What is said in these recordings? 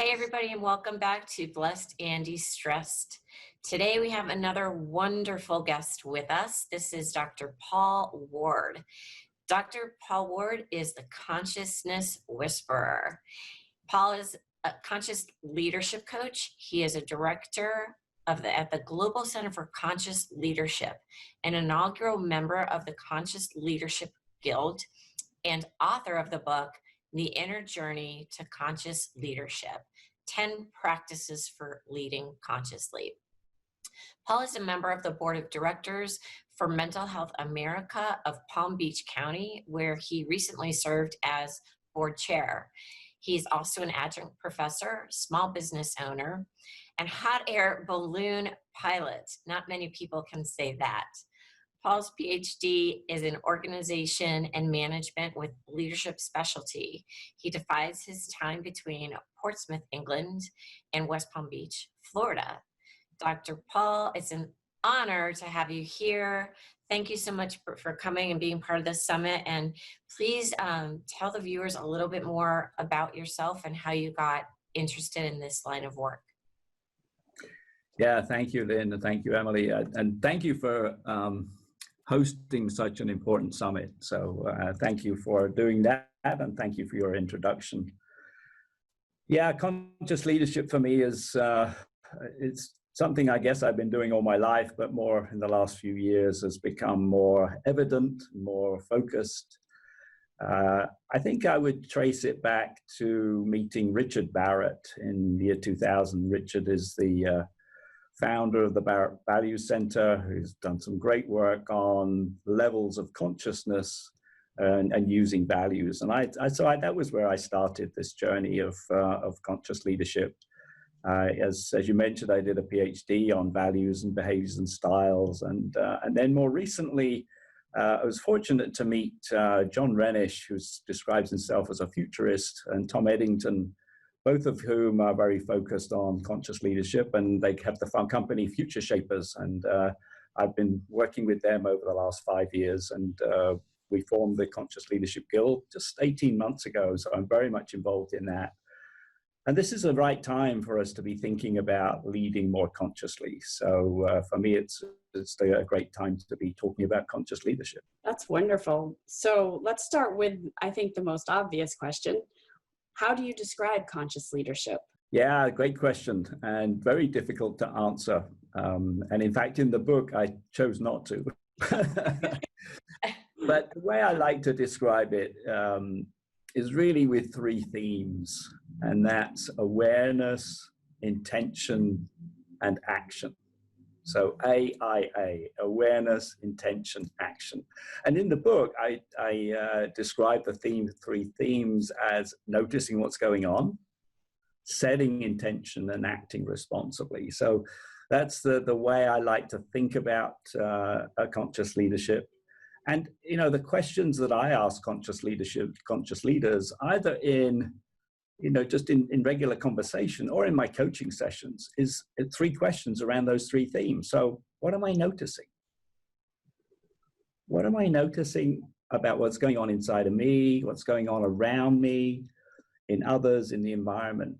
Hi, everybody, and welcome back to Blessed and Distressed. Today, we have another wonderful guest with us. This is Dr. Paul Ward. Dr. Paul Ward is the Consciousness Whisperer. Paul is a conscious leadership coach. He is a director at the Global Center for Conscious Leadership, an inaugural member of the Conscious Leadership Guild, and author of the book, The Inner Journey to Conscious Leadership, 10 Practices for Leading Consciously. Paul is a member of the Board of Directors for Mental Health America of Palm Beach County, where he recently served as board chair. He's also an adjunct professor, small business owner, and hot air balloon pilot. Not many people can say that. Paul's PhD is in organization and management with leadership specialty. He divides his time between Portsmouth, England, and West Palm Beach, Florida. Dr. Paul, it's an honor to have you here. Thank you so much for coming and being part of this summit. And please tell the viewers a little bit more about yourself and how you got interested in this line of work. Yeah, thank you, Lynn, and thank you, Emily. And thank you for hosting such an important summit. So thank you for doing that, and thank you for your introduction. Yeah, conscious leadership for me is it's something I guess I've been doing all my life, but more in the last few years has become more evident, more focused. I think I would trace it back to meeting Richard Barrett in the year 2000. Richard is the founder of the Barrett Values Center, who's done some great work on levels of consciousness and using values. And that was where I started this journey of conscious leadership. As you mentioned, I did a PhD on values and behaviors and styles. And then more recently, I was fortunate to meet John Renish, who describes himself as a futurist, and Tom Eddington, both of whom are very focused on conscious leadership, and they have the fun company Future Shapers. And I've been working with them over the last 5 years, and we formed the Conscious Leadership Guild just 18 months ago. So I'm very much involved in that. And this is the right time for us to be thinking about leading more consciously. So for me, it's a great time to be talking about conscious leadership. That's wonderful. So let's start with, I think, the most obvious question. How do you describe conscious leadership? Yeah, great question, and very difficult to answer. And in fact, in the book, I chose not to. But the way I like to describe it is really with 3 themes, and that's awareness, intention, and action. So AIA, awareness, intention, action. And in the book, I describe the 3 themes as noticing what's going on, setting intention, and acting responsibly. So that's the way I like to think about a conscious leadership. And, you know, the questions that I ask conscious leaders, either in, you know, just in regular conversation or in my coaching sessions, is 3 questions around those 3 themes. So what am I noticing? What am I noticing about what's going on inside of me, what's going on around me, in others, in the environment?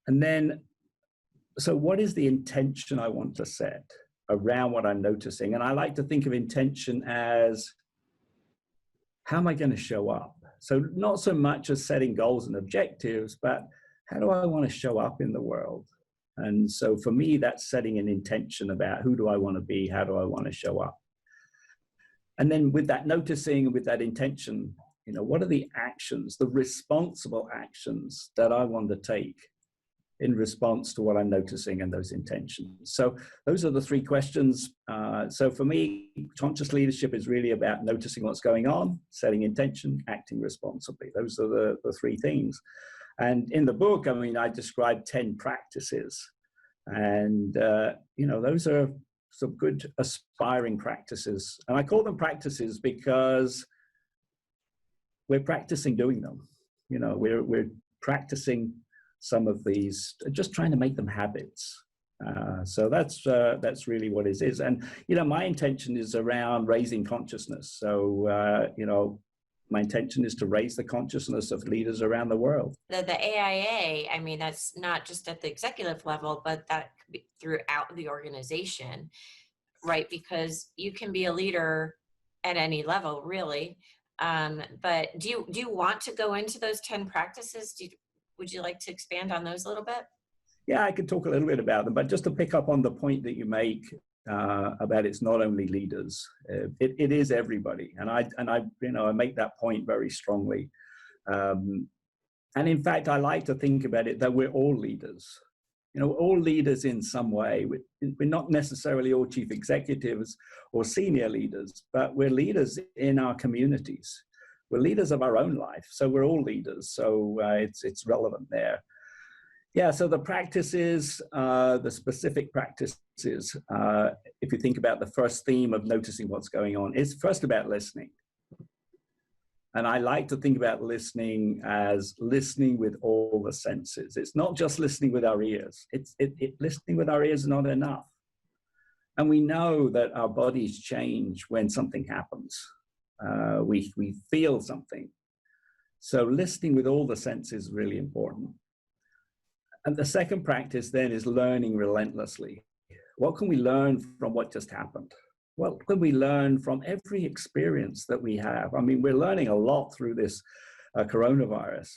And then, so what is the intention I want to set around what I'm noticing? And I like to think of intention as, how am I going to show up? So not so much as setting goals and objectives, but how do I want to show up in the world? And so for me, that's setting an intention about who do I want to be? How do I want to show up? And then with that noticing, with that intention, you know, what are the actions, the responsible actions that I want to take in response to what I'm noticing and those intentions? So those are the 3 questions. So for me, conscious leadership is really about noticing what's going on, setting intention, acting responsibly. Those are the 3 things. And in the book, I mean, I described 10 practices. And, you know, those are some good aspiring practices. And I call them practices because we're practicing doing them. You know, we're practicing some of these, just trying to make them habits. So that's really what it is. And, you know, my intention is around raising consciousness. So, you know, my intention is to raise the consciousness of leaders around the world. The AIA, I mean, that's not just at the executive level, but that could be throughout the organization, right? Because you can be a leader at any level, really. But do you want to go into those 10 practices? Would you like to expand on those a little bit? Yeah, I could talk a little bit about them, but just to pick up on the point that you make about it's not only leaders, it is everybody, and I make that point very strongly. And in fact, I like to think about it that we're all leaders. All leaders in some way. We're not necessarily all chief executives or senior leaders, but we're leaders in our communities. We're leaders of our own life, so we're all leaders. So it's relevant there. Yeah, so the practices, the specific practices, if you think about the first theme of noticing what's going on, it's first about listening. And I like to think about listening as listening with all the senses. It's not just listening with our ears. Listening with our ears is not enough. And we know that our bodies change when something happens. We feel something. So listening with all the senses is really important. And the second practice then is learning relentlessly. What can we learn from what just happened? What can we learn from every experience that we have? I mean, we're learning a lot through this coronavirus.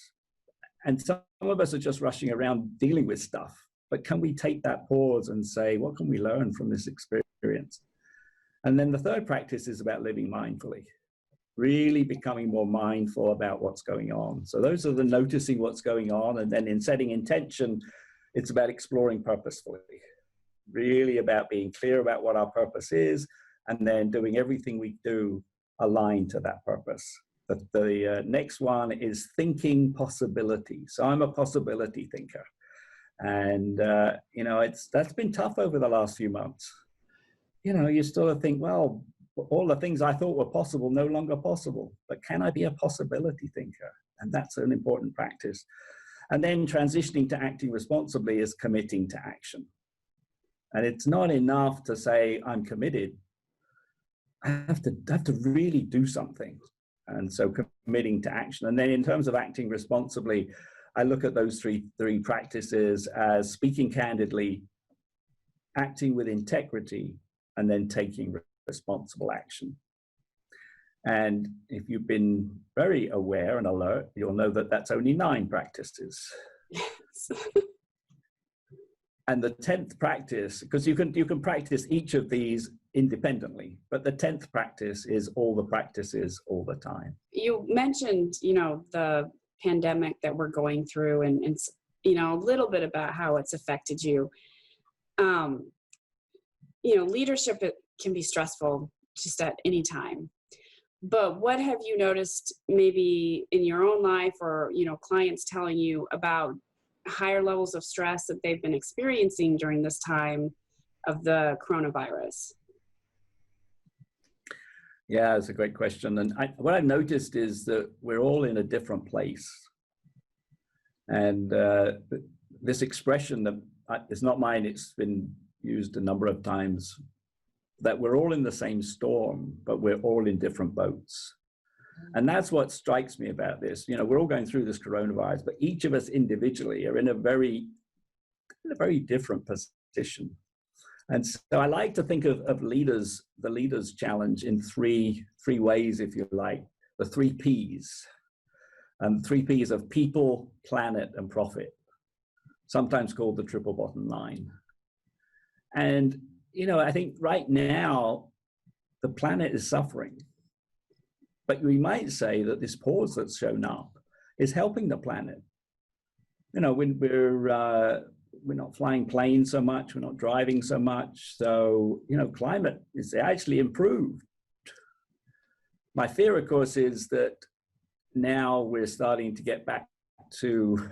And some of us are just rushing around dealing with stuff. But can we take that pause and say, what can we learn from this experience? And then the third practice is about living mindfully, really becoming more mindful about what's going on. So those are the noticing what's going on. And then in setting intention, it's about exploring purposefully, really about being clear about what our purpose is, and then doing everything we do aligned to that purpose. But the next one is thinking possibility. So I'm a possibility thinker. And, that's been tough over the last few months. You sort of think, well, all the things I thought were possible, no longer possible. But can I be a possibility thinker? And that's an important practice. And then transitioning to acting responsibly is committing to action. And it's not enough to say, I'm committed. I have to really do something. And so committing to action. And then in terms of acting responsibly, I look at those three practices as speaking candidly, acting with integrity, and then taking responsible action. And if you've been very aware and alert, you'll know that that's only 9 practices. And the 10th practice, because you can practice each of these independently, but the 10th practice is all the practices all the time. You mentioned, the pandemic that we're going through and a little bit about how it's affected you. Leadership, it can be stressful just at any time. But what have you noticed maybe in your own life or, clients telling you about higher levels of stress that they've been experiencing during this time of the coronavirus? Yeah, it's a great question. And what I've noticed is that we're all in a different place. And this expression that it's not mine, it's been used a number of times, that we're all in the same storm, but we're all in different boats. And that's what strikes me about this. We're all going through this coronavirus, but each of us individually are in a very different position. And so I like to think of leaders, the leaders' challenge in three ways, if you like, the 3 Ps. And 3 Ps of people, planet, and profit, sometimes called the triple bottom line. And, I think right now, the planet is suffering. But we might say that this pause that's shown up is helping the planet. When we're not flying planes so much, we're not driving so much. So, climate is actually improved. My fear, of course, is that now we're starting to get back to,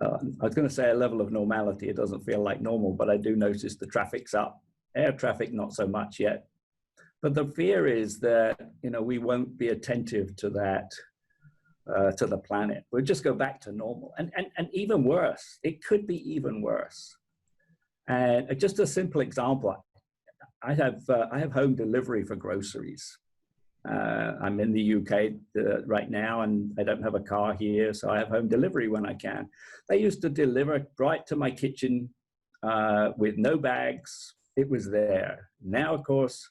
I was going to say a level of normality. It doesn't feel like normal, but I do notice the traffic's up. Air traffic, not so much yet. But the fear is that, we won't be attentive to that, to the planet. We'll just go back to normal. And even worse, it could be even worse. And just a simple example, I have home delivery for groceries. I'm in the UK right now, and I don't have a car here, so I have home delivery when I can. They used to deliver right to my kitchen with no bags. It was there. Now, of course,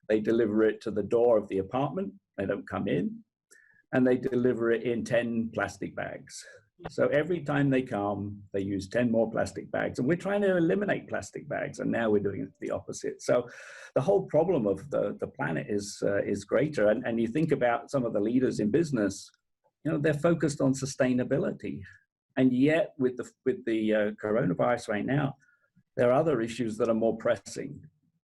they deliver it to the door of the apartment. They don't come in, and they deliver it in 10 plastic bags. So every time they come, they use 10 more plastic bags. And we're trying to eliminate plastic bags, and now we're doing the opposite. So the whole problem of the planet is greater. And you think about some of the leaders in business, you know, they're focused on sustainability. And yet with the coronavirus right now, there are other issues that are more pressing.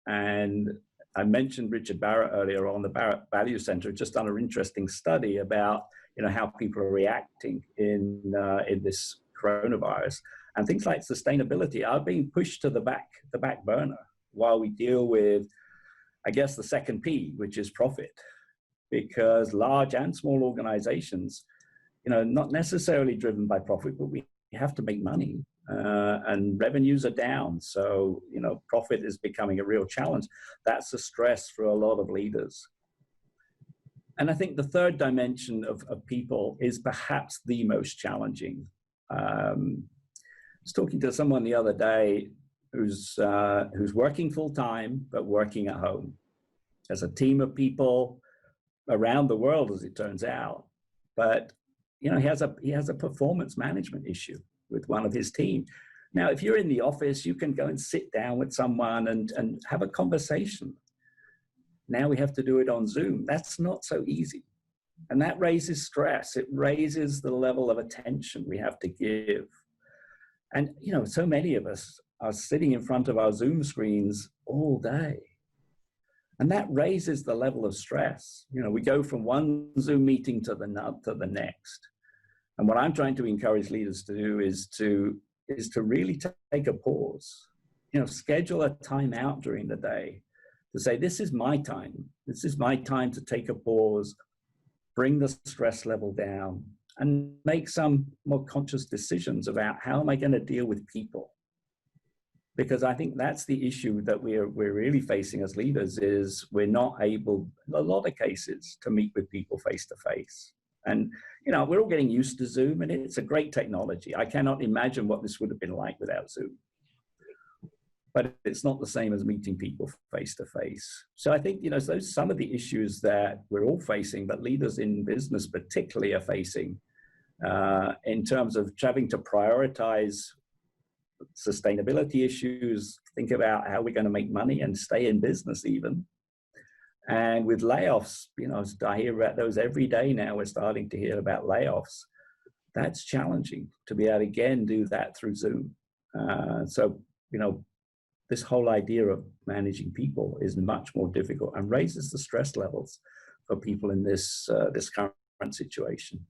And I mentioned Richard Barrett earlier on. The Barrett Value Center just done an interesting study about, you know, how people are reacting in this coronavirus, and things like sustainability are being pushed to the back burner while we deal with, I guess, the second P, which is profit, because large and small organizations, you know, not necessarily driven by profit, but we have to make money. And revenues are down. So, you know, profit is becoming a real challenge. That's a stress for a lot of leaders. And I think the third dimension of people is perhaps the most challenging. I was talking to someone the other day who's working full time, but working at home. There's a team of people around the world, as it turns out. But, you know, he has a performance management issue with one of his team. Now, if you're in the office, you can go and sit down with someone and have a conversation. Now we have to do it on Zoom. That's not so easy. And that raises stress. It raises the level of attention we have to give. And, you know, so many of us are sitting in front of our Zoom screens all day. And that raises the level of stress. You know, we go from one Zoom meeting to the next. And what I'm trying to encourage leaders to do is to really take a pause, you know, schedule a time out during the day to say, this is my time. This is my time to take a pause, bring the stress level down, and make some more conscious decisions about how am I going to deal with people? Because I think that's the issue that we're really facing as leaders, is we're not able, in a lot of cases, to meet with people face to face. And, you know, we're all getting used to Zoom, and it's a great technology. I cannot imagine what this would have been like without Zoom. But it's not the same as meeting people face to face. So I think, you know, those are some of the issues that we're all facing, but leaders in business particularly are facing in terms of having to prioritize sustainability issues, think about how we're going to make money and stay in business even. And with layoffs, you know, I hear about those every day now. We're starting to hear about layoffs. That's challenging to be able to, again, do that through Zoom. So, you know, this whole idea of managing people is much more difficult and raises the stress levels for people in this current situation.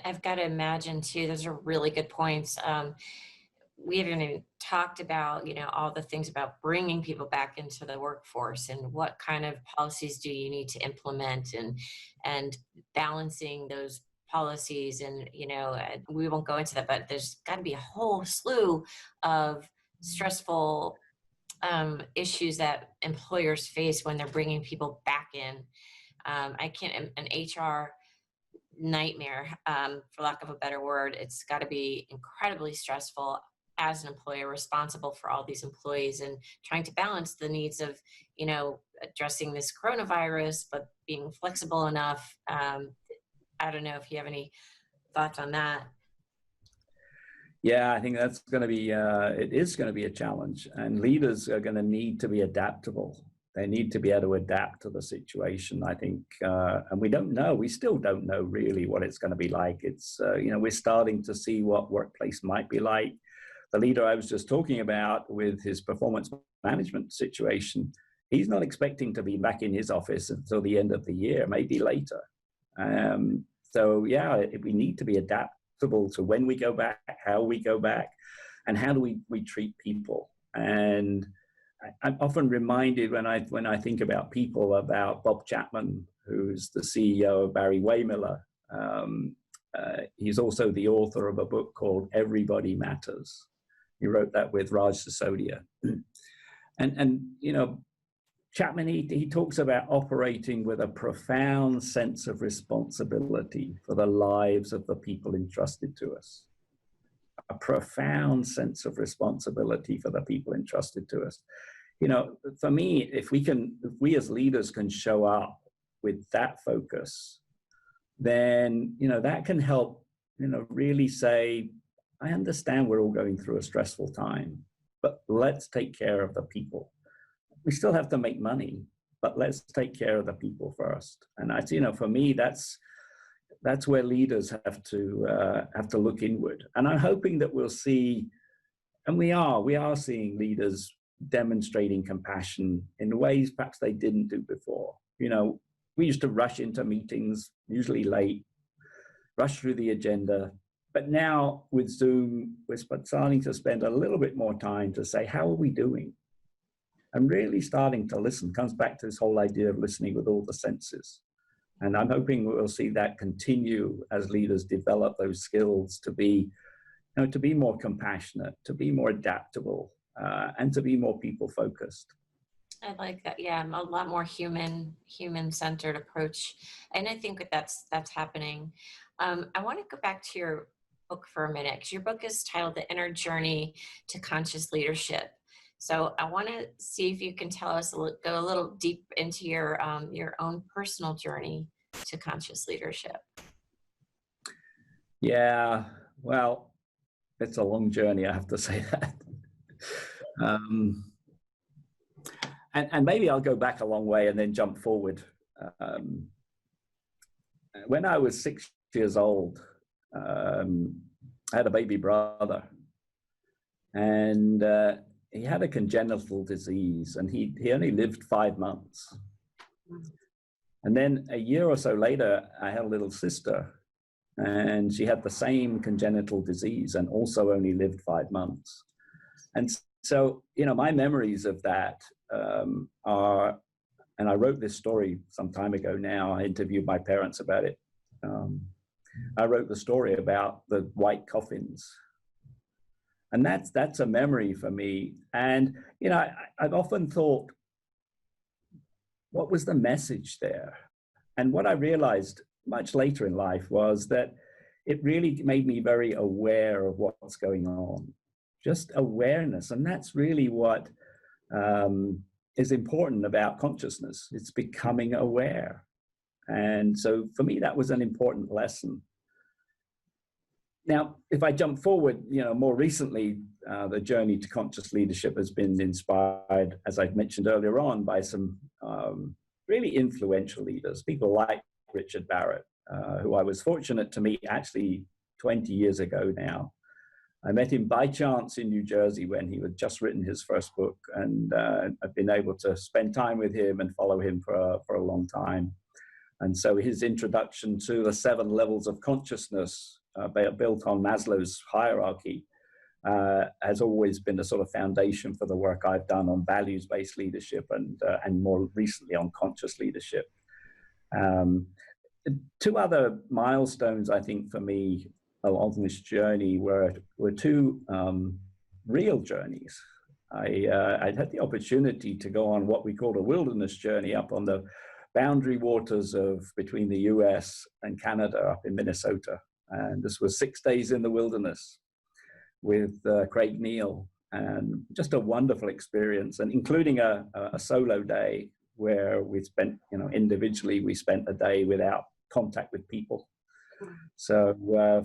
I've got to imagine too, those are really good points. We haven't even talked about, you know, all the things about bringing people back into the workforce and what kind of policies do you need to implement, and balancing those policies. And, you know, we won't go into that, but there's got to be a whole slew of stressful issues that employers face when they're bringing people back in. I can't, an HR nightmare, for lack of a better word. It's got to be incredibly stressful as an employer responsible for all these employees and trying to balance the needs of, you know, addressing this coronavirus, but being flexible enough. I don't know if you have any thoughts on that. Yeah, I think that's going to be, it is going to be a challenge, and leaders are going to need to be adaptable. They need to be able to adapt to the situation, I think, and we still don't know really what it's going to be like. It's, you know, we're starting to see what workplace might be like. The leader I was just talking about with his performance management situation, he's not expecting to be back in his office until the end of the year, maybe later. So yeah, we need to be adaptable to when we go back, how we go back, and how do we treat people. And I'm often reminded when I think about people about Bob Chapman, who's the CEO of Barry Waymiller. He's also the author of a book called Everybody Matters. He wrote that with Raj Sisodia. And you know, Chapman, he talks about operating with a profound sense of responsibility for the lives of the people entrusted to us. A profound sense of responsibility for the people entrusted to us. You know, for me, if we as leaders can show up with that focus, then, you know, that can help, you know, really say, I understand we're all going through a stressful time, but let's take care of the people. We still have to make money, but let's take care of the people first. And I, you know, for me, that's where leaders have to look inward. And I'm hoping that we'll see, and we are seeing leaders demonstrating compassion in ways perhaps they didn't do before. You know, we used to rush into meetings, usually late, rush through the agenda. But now with Zoom, we're starting to spend a little bit more time to say, how are we doing? And really starting to listen. Comes back to this whole idea of listening with all the senses. And I'm hoping we'll see that continue as leaders develop those skills to be, you know, to be more compassionate, to be more adaptable, and to be more people focused. I like that. Yeah, a lot more human-centered approach, and I think that's happening. I want to go back to your book for a minute, because your book is titled "The Inner Journey to Conscious Leadership." So I want to see if you can tell us go a little deep into your own personal journey to conscious leadership. Yeah, well, it's a long journey, I have to say that. And maybe I'll go back a long way and then jump forward. When I was 6 years old, I had a baby brother, and he had a congenital disease, and he only lived 5 months. And then a year or so later, I had a little sister, and she had the same congenital disease and also only lived 5 months. And so, you know, my memories of that are, and I wrote this story some time ago now, I interviewed my parents about it. I wrote the story about the white coffins. And that's a memory for me. And, you know, I've often thought, what was the message there? And what I realized much later in life was that it really made me very aware of what's going on. Just awareness. And that's really what is important about consciousness. It's becoming aware. And so for me, that was an important lesson. Now, if I jump forward, you know, more recently, the journey to conscious leadership has been inspired, as I've mentioned earlier on, by some really influential leaders, people like Richard Barrett, who I was fortunate to meet actually 20 years ago now. I met him by chance in New Jersey when he had just written his first book, and I've been able to spend time with him and follow him for a long time. And so his introduction to the 7 levels of consciousness built on Maslow's hierarchy has always been a sort of foundation for the work I've done on values-based leadership and more recently on conscious leadership. 2 other milestones, I think, for me along this journey were 2 real journeys. I'd had the opportunity to go on what we call a wilderness journey up on the boundary waters between the US and Canada up in Minnesota. And this was 6 days in the wilderness with Craig Neal, and just a wonderful experience, and including a solo day where we spent, you know, individually, we spent a day without contact with people. So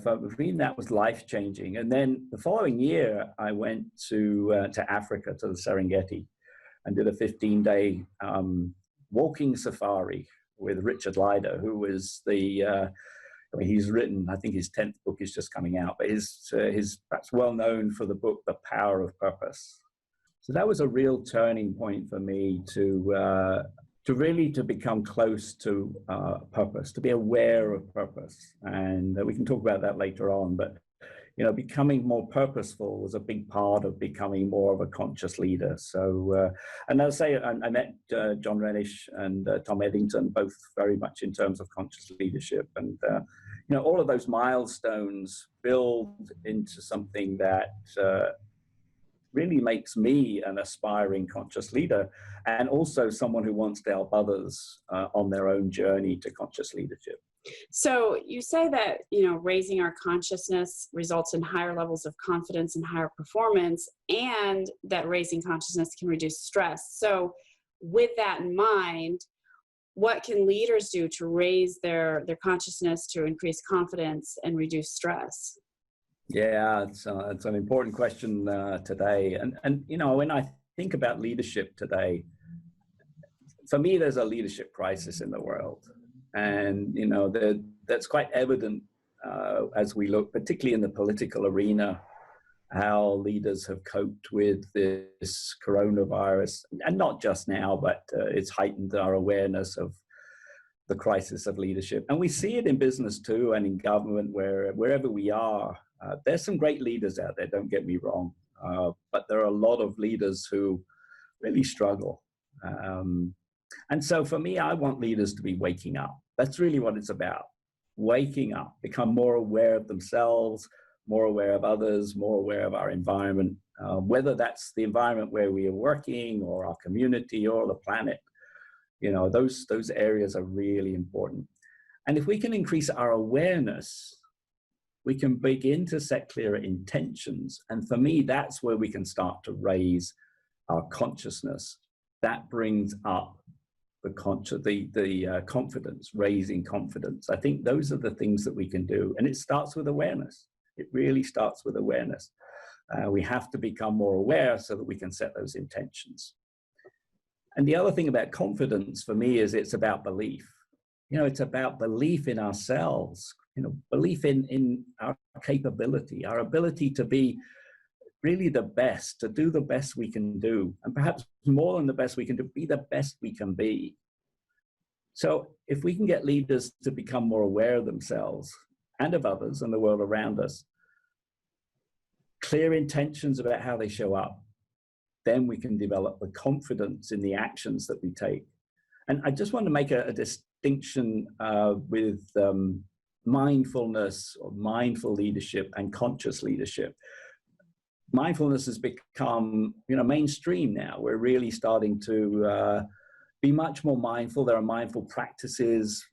for me, that was life-changing. And then the following year, I went to Africa, to the Serengeti, and did a 15-day walking safari with Richard Leider, who was I mean, he's written, I think his 10th book is just coming out, but he's perhaps well known for the book, The Power of Purpose. So that was a real turning point for me to really become close to purpose, to be aware of purpose. And we can talk about that later on, but, you know, becoming more purposeful was a big part of becoming more of a conscious leader. So, and I'll say, I met John Renish and Tom Eddington, both very much in terms of conscious leadership. And, you know, all of those milestones build into something that really makes me an aspiring conscious leader, and also someone who wants to help others on their own journey to conscious leadership. So you say that, raising our consciousness results in higher levels of confidence and higher performance, and that raising consciousness can reduce stress. So with that in mind, what can leaders do to raise their consciousness, to increase confidence and reduce stress? Yeah, it's an important question today. And when I think about leadership today, for me, there's a leadership crisis in the world. And, that's quite evident as we look, particularly in the political arena, how leaders have coped with this coronavirus. And not just now, but it's heightened our awareness of the crisis of leadership. And we see it in business too, and in government, wherever we are. There's some great leaders out there, don't get me wrong. But there are a lot of leaders who really struggle. And so for me, I want leaders to be waking up. That's really what it's about. Waking up, become more aware of themselves, more aware of others, more aware of our environment, whether that's the environment where we are working or our community or the planet. Those areas are really important. And if we can increase our awareness, we can begin to set clearer intentions. And for me, that's where we can start to raise our consciousness. That brings up the confidence, raising confidence. I think those are the things that we can do. And it starts with awareness. It really starts with awareness. We have to become more aware so that we can set those intentions. And the other thing about confidence for me is it's about belief. It's about belief in ourselves, belief in our capability, our ability to be really the best, to do the best we can do, and perhaps more than the best we can do, be the best we can be. So if we can get leaders to become more aware of themselves and of others and the world around us, clear intentions about how they show up, then we can develop the confidence in the actions that we take. And I just want to make a distinction with mindfulness or mindful leadership and conscious leadership. Mindfulness has become, mainstream now. We're really starting to be much more mindful. There are mindful practices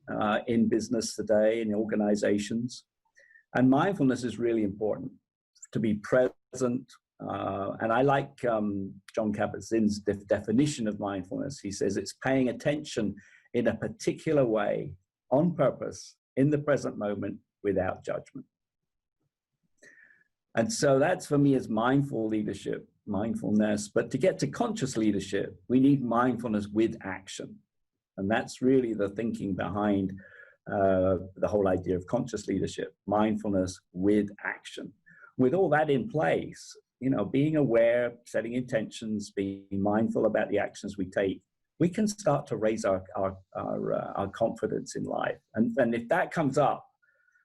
in business today, in organizations. And mindfulness is really important, to be present. And I like Jon Kabat-Zinn's definition of mindfulness. He says it's paying attention in a particular way, on purpose, in the present moment, without judgment. And so that's, for me, is mindful leadership, mindfulness. But to get to conscious leadership, we need mindfulness with action. And that's really the thinking behind the whole idea of conscious leadership, mindfulness with action. With all that in place, being aware, setting intentions, being mindful about the actions we take, we can start to raise our confidence in life. And if that comes up,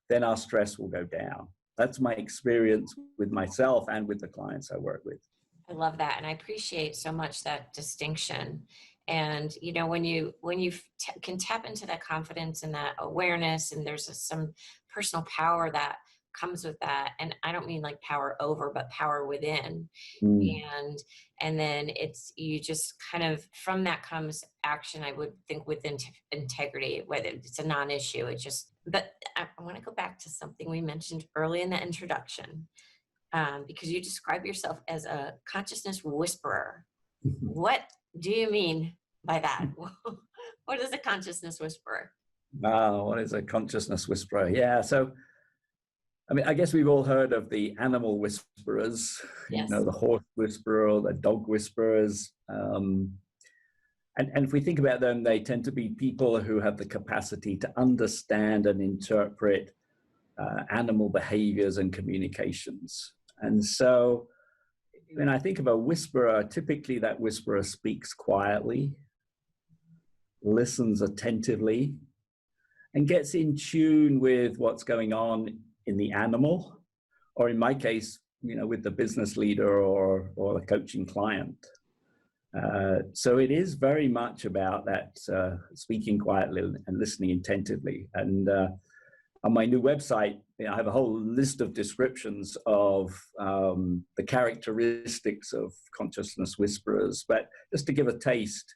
then our stress will go down. That's my experience with myself and with the clients I work with. I love that. And I appreciate so much that distinction. And, when you can tap into that confidence and that awareness, and there's some personal power that comes with that. And I don't mean like power over, but power within. And then you just kind of, from that comes action, I would think, with integrity, whether it's a non-issue. But I want to go back to something we mentioned early in the introduction, because you describe yourself as a consciousness whisperer. What do you mean by that? What is a consciousness whisperer? What is a consciousness whisperer? Yeah, so I guess we've all heard of the animal whisperers, yes. The horse whisperer, the dog whisperers. And if we think about them, they tend to be people who have the capacity to understand and interpret animal behaviors and communications. And so when I think of a whisperer, typically that whisperer speaks quietly, listens attentively, and gets in tune with what's going on in the animal, or in my case, with the business leader or the coaching client. So it is very much about that speaking quietly and listening attentively. And on my new website, I have a whole list of descriptions of the characteristics of consciousness whisperers, but just to give a taste,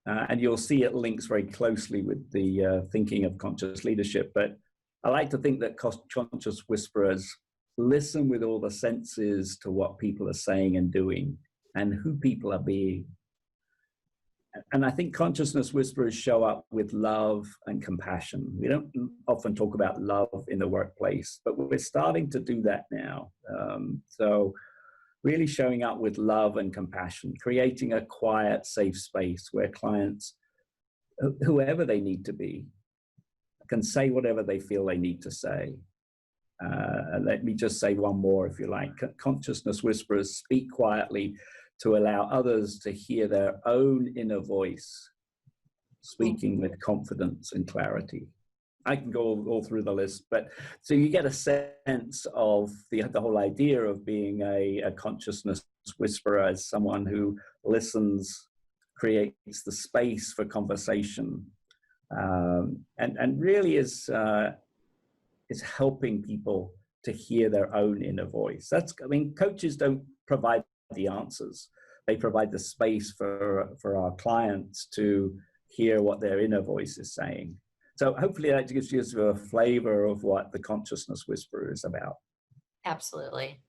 and you'll see it links very closely with the thinking of conscious leadership. But I like to think that conscious whisperers listen with all the senses to what people are saying and doing and who people are being. And I think consciousness whisperers show up with love and compassion. We don't often talk about love in the workplace, but we're starting to do that now. So really showing up with love and compassion, creating a quiet, safe space where clients, whoever they need to be, can say whatever they feel they need to say. Let me just say one more, if you like. Consciousness whisperers speak quietly to allow others to hear their own inner voice, speaking with confidence and clarity. I can go all through the list, but so you get a sense of the whole idea of being a consciousness whisperer as someone who listens, creates the space for conversation, and really is helping people to hear their own inner voice. Coaches don't provide the answers. They provide the space for our clients to hear what their inner voice is saying. So hopefully that gives you a flavor of what the consciousness whisperer is about. Absolutely.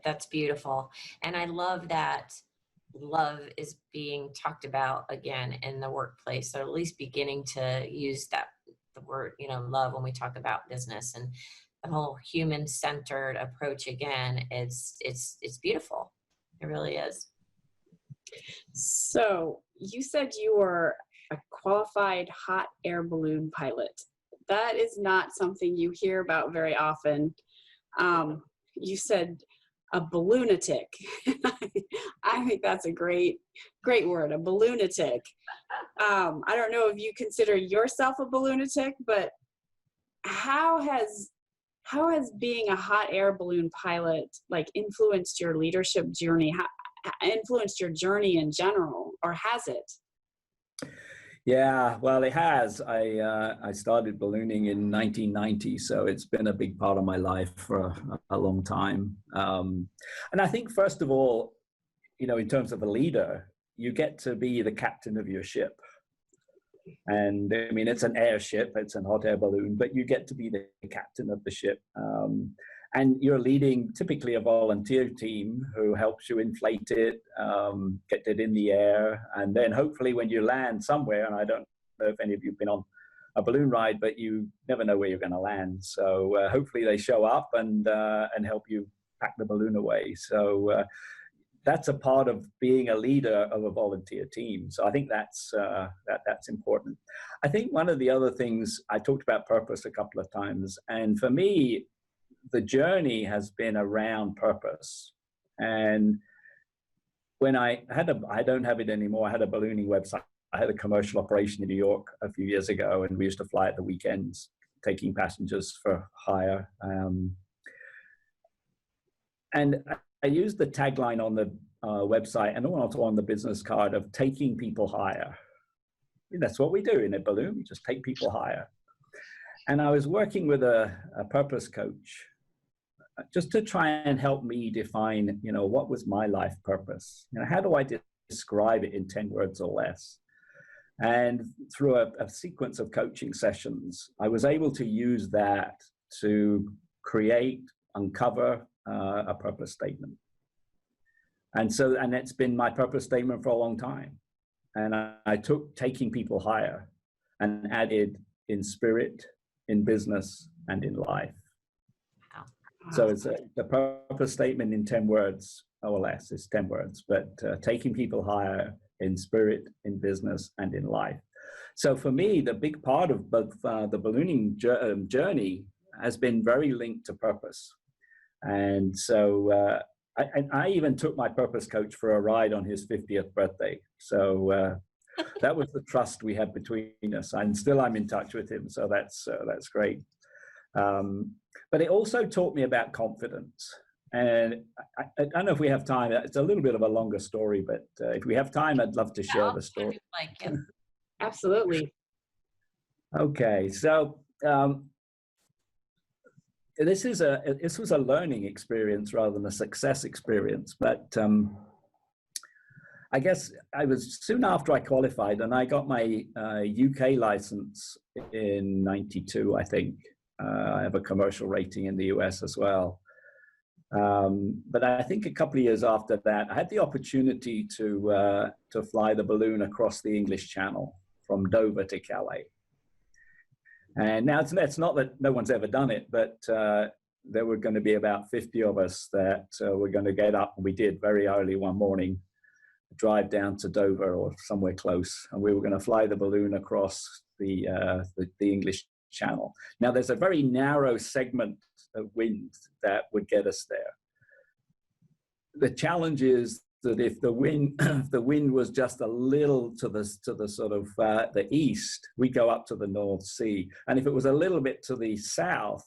That's beautiful. And I love that love is being talked about again in the workplace, or at least beginning to use the word, love when we talk about business, and the whole human-centered approach again. It's beautiful. It really is. So you said you were a qualified hot air balloon pilot. That is not something you hear about very often. You said a balloonatic. I think that's a great word, a balloonatic. I don't know if you consider yourself a balloonatic, but how has being a hot air balloon pilot influenced your leadership journey? Influenced your journey in general, or has it? Yeah, well, it has. I started ballooning in 1990, so it's been a big part of my life for a long time. And I think, first of all, in terms of a leader, you get to be the captain of your ship. And it's an airship, it's a hot air balloon, but you get to be the captain of the ship. And you're leading typically a volunteer team who helps you inflate it, get it in the air. And then hopefully when you land somewhere, and I don't know if any of you have been on a balloon ride, but you never know where you're going to land. So hopefully they show up and help you pack the balloon away. So that's a part of being a leader of a volunteer team. So I think that's important. I think one of the other things, I talked about purpose a couple of times, and for me, the journey has been around purpose. And when I don't have it anymore, I had a ballooning website. I had a commercial operation in New York a few years ago, and we used to fly at the weekends, taking passengers for hire. And I used the tagline on the website and also on the business card of taking people higher. That's what we do in a balloon, we just take people higher. And I was working with a purpose coach just to try and help me define, what was my life purpose? How do I describe it in 10 words or less? And through a sequence of coaching sessions, I was able to use that to uncover a purpose statement. And it's been my purpose statement for a long time. And I took taking people higher and added in spirit, in business, and in life. Wow. So it's the purpose statement in 10 words or less. It's 10 words, but taking people higher in spirit, in business, and in life. So for me, the big part of both the ballooning journey has been very linked to purpose. And so I even took my purpose coach for a ride on his 50th birthday. So that was the trust we had between us, and still I'm in touch with him. So that's great. But it also taught me about confidence. And I don't know if we have time. It's a little bit of a longer story, but if we have time, I'd love to share the story. Absolutely. Okay, so this was a learning experience rather than a success experience. But I guess I was soon after I qualified, and I got my UK license in '92, I think. I have a commercial rating in the US as well. But I think a couple of years after that, I had the opportunity to fly the balloon across the English Channel from Dover to Calais. And now it's not that no one's ever done it, but there were going to be about 50 of us that were going to get up, and we did very early one morning, drive down to Dover or somewhere close, and we were going to fly the balloon across the English Channel. Now, there's a very narrow segment of wind that would get us there. The challenge is that if the wind was just a little to the sort of the east, we go up to the North Sea, and if it was a little bit to the south,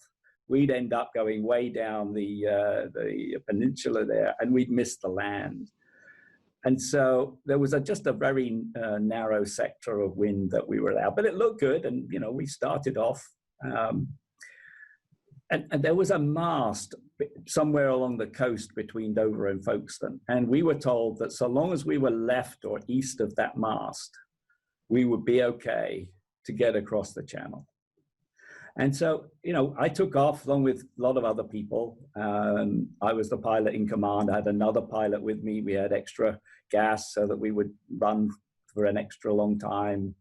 we'd end up going way down the peninsula there, and we'd miss the land. And so there was just a very narrow sector of wind that we were allowed, but it looked good, and we started off. And there was a mast somewhere along the coast between Dover and Folkestone. And we were told that so long as we were left or east of that mast, we would be okay to get across the channel. And so, I took off along with a lot of other people. I was the pilot in command. I had another pilot with me. We had extra gas so that we would run for an extra long time.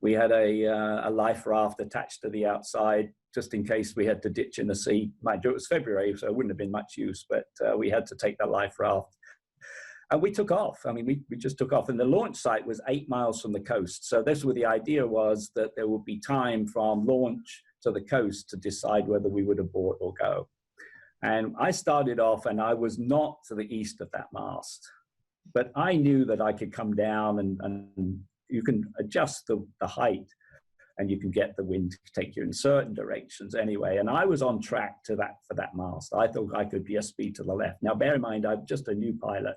We had a life raft attached to the outside, just in case we had to ditch in the sea. Mind you, it was February, so it wouldn't have been much use, but we had to take that life raft. And we took off. I mean, we just took off. And the launch site was 8 miles from the coast. So this was the idea, was that there would be time from launch to the coast to decide whether we would abort or go. And I started off, and I was not to the east of that mast. But I knew that I could come down, and you can adjust the height, and you can get the wind to take you in certain directions anyway. And I was on track for that mast. I thought I could just be to the left. Now, bear in mind, I'm just a new pilot,